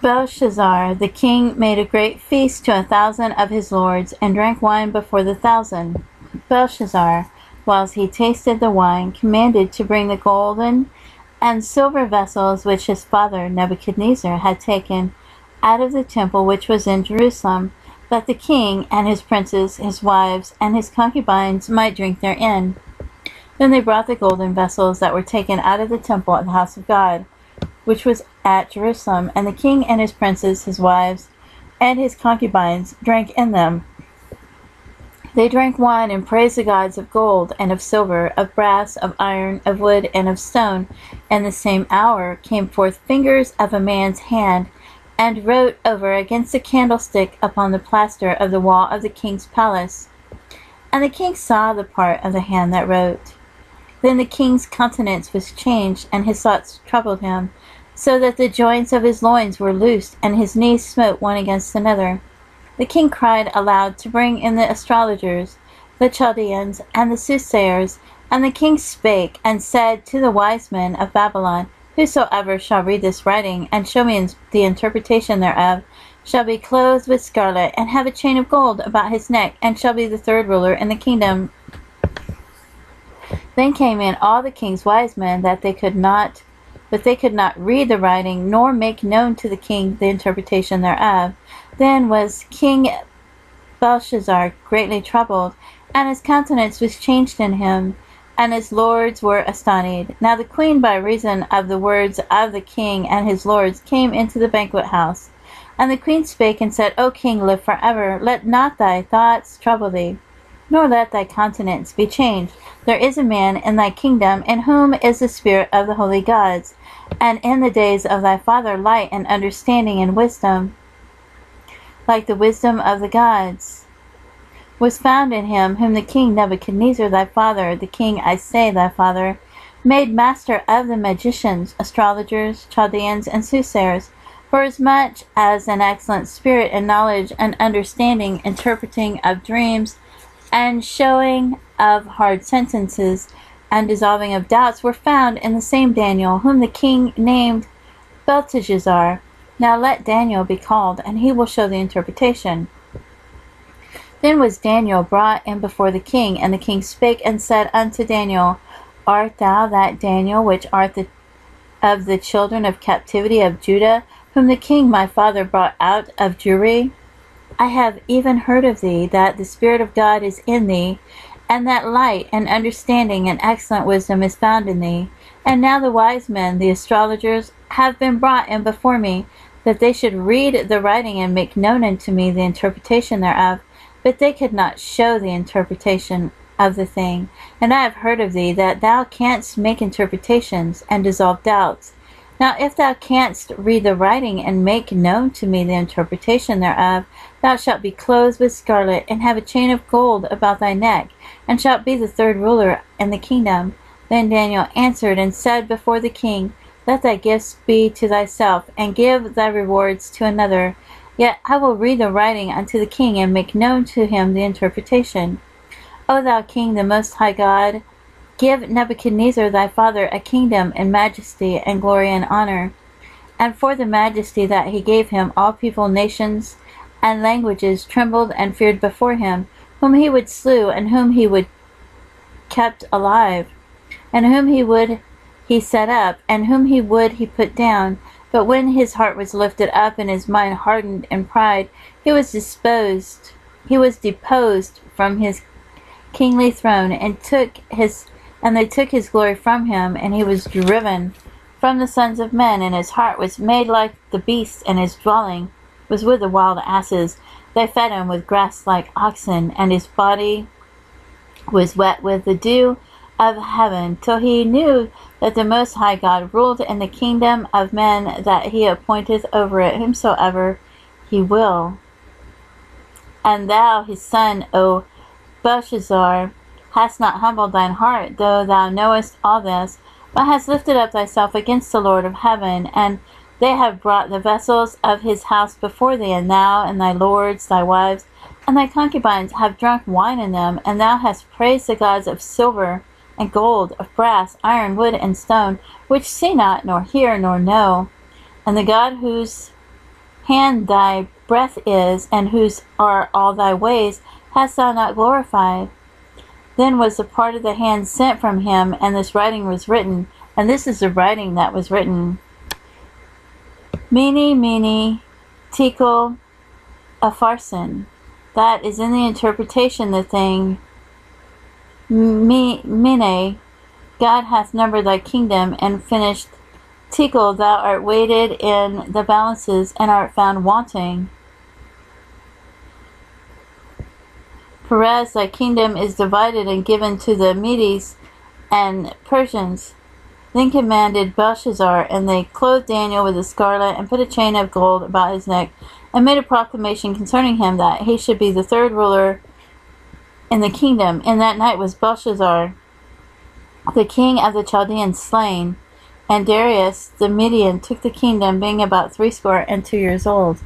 Belshazzar the king made a great feast to 1,000 of his lords, and drank wine before the 1,000. Belshazzar, whilst he tasted the wine, commanded to bring the golden and silver vessels which his father Nebuchadnezzar had taken out of the temple which was in Jerusalem, that the king and his princes, his wives, and his concubines might drink therein. Then they brought the golden vessels that were taken out of the temple at the house of God, which was at Jerusalem, and the king and his princes, his wives, and his concubines drank in them. They drank wine and praised the gods of gold and of silver, of brass, of iron, of wood, and of stone. And the same hour came forth fingers of a man's hand, and wrote over against the candlestick upon the plaster of the wall of the king's palace. And the king saw the part of the hand that wrote. Then the king's countenance was changed, and his thoughts troubled him, so that the joints of his loins were loosed, and his knees smote one against another. The king cried aloud to bring in the astrologers, the Chaldeans, and the soothsayers. And the king spake, and said to the wise men of Babylon, Whosoever shall read this writing, and show me the interpretation thereof, shall be clothed with scarlet, and have a chain of gold about his neck, and shall be the third ruler in the kingdom. Then came in all the king's wise men, but they could not read the writing, nor make known to the king the interpretation thereof. Then was King Belshazzar greatly troubled, and his countenance was changed in him, and his lords were astonished. Now the queen, by reason of the words of the king and his lords, came into the banquet house. And the queen spake and said, O king, live forever. Let not thy thoughts trouble thee, nor let thy countenance be changed. There is a man in thy kingdom, in whom is the spirit of the holy gods, and in the days of thy father light and understanding and wisdom, like the wisdom of the gods, was found in him, whom the king Nebuchadnezzar thy father, the king, I say, thy father, made master of the magicians, astrologers, Chaldeans, and soothsayers, for as much as an excellent spirit and knowledge and understanding, interpreting of dreams, and showing of hard sentences, and dissolving of doubts, were found in the same Daniel, whom the king named Belteshazzar. Now let Daniel be called, and he will show the interpretation. Then was Daniel brought in before the king, and the king spake and said unto Daniel, Art thou that Daniel which art of the children of captivity of Judah, whom the king my father brought out of Jewry? I have even heard of thee, that the Spirit of God is in thee, and that light and understanding and excellent wisdom is found in thee. And now the wise men, the astrologers, have been brought in before me, that they should read the writing and make known unto me the interpretation thereof. But they could not show the interpretation of the thing. And I have heard of thee, that thou canst make interpretations, and dissolve doubts. Now if thou canst read the writing, and make known to me the interpretation thereof, thou shalt be clothed with scarlet, and have a chain of gold about thy neck, and shalt be the third ruler in the kingdom. Then Daniel answered and said before the king, Let thy gifts be to thyself, and give thy rewards to another. Yet I will read the writing unto the king, and make known to him the interpretation. O thou king, the most high God, give Nebuchadnezzar thy father a kingdom and majesty and glory and honor. And for the majesty that he gave him, all people, nations, and languages trembled and feared before him, whom he would slew, and whom he would kept alive, and whom he set up, and whom he would he put down. But when his heart was lifted up, and his mind hardened in pride, he was deposed from his kingly throne, and they took his glory from him, and he was driven from the sons of men, and his heart was made like the beasts, and his dwelling was with the wild asses. They fed him with grass like oxen, and his body was wet with the dew of heaven, till he knew that the Most High God ruled in the kingdom of men, that he appointeth over it whomsoever he will. And thou, his son, O Belshazzar, hast not humbled thine heart, though thou knowest all this, but hast lifted up thyself against the Lord of heaven, and they have brought the vessels of his house before thee, and thou and thy lords, thy wives, and thy concubines have drunk wine in them, and thou hast praised the gods of silver and gold, of brass, iron, wood, and stone, which see not, nor hear, nor know. And the God whose hand thy breath is, and whose are all thy ways, hast thou not glorified? Then was the part of the hand sent from him, and this writing was written. And this is the writing that was written. Mene, tekel, upharsin. That is in the interpretation the thing. Mene, God hath numbered thy kingdom, and finished. Tekel, thou art weighted in the balances, and art found wanting. Perez, thy kingdom is divided and given to the Medes and Persians. Then commanded Belshazzar, and they clothed Daniel with a scarlet, and put a chain of gold about his neck, and made a proclamation concerning him, that he should be the third ruler in the kingdom. In that night was Belshazzar, the king of the Chaldeans, slain, and Darius the Median took the kingdom, being about 62 years old.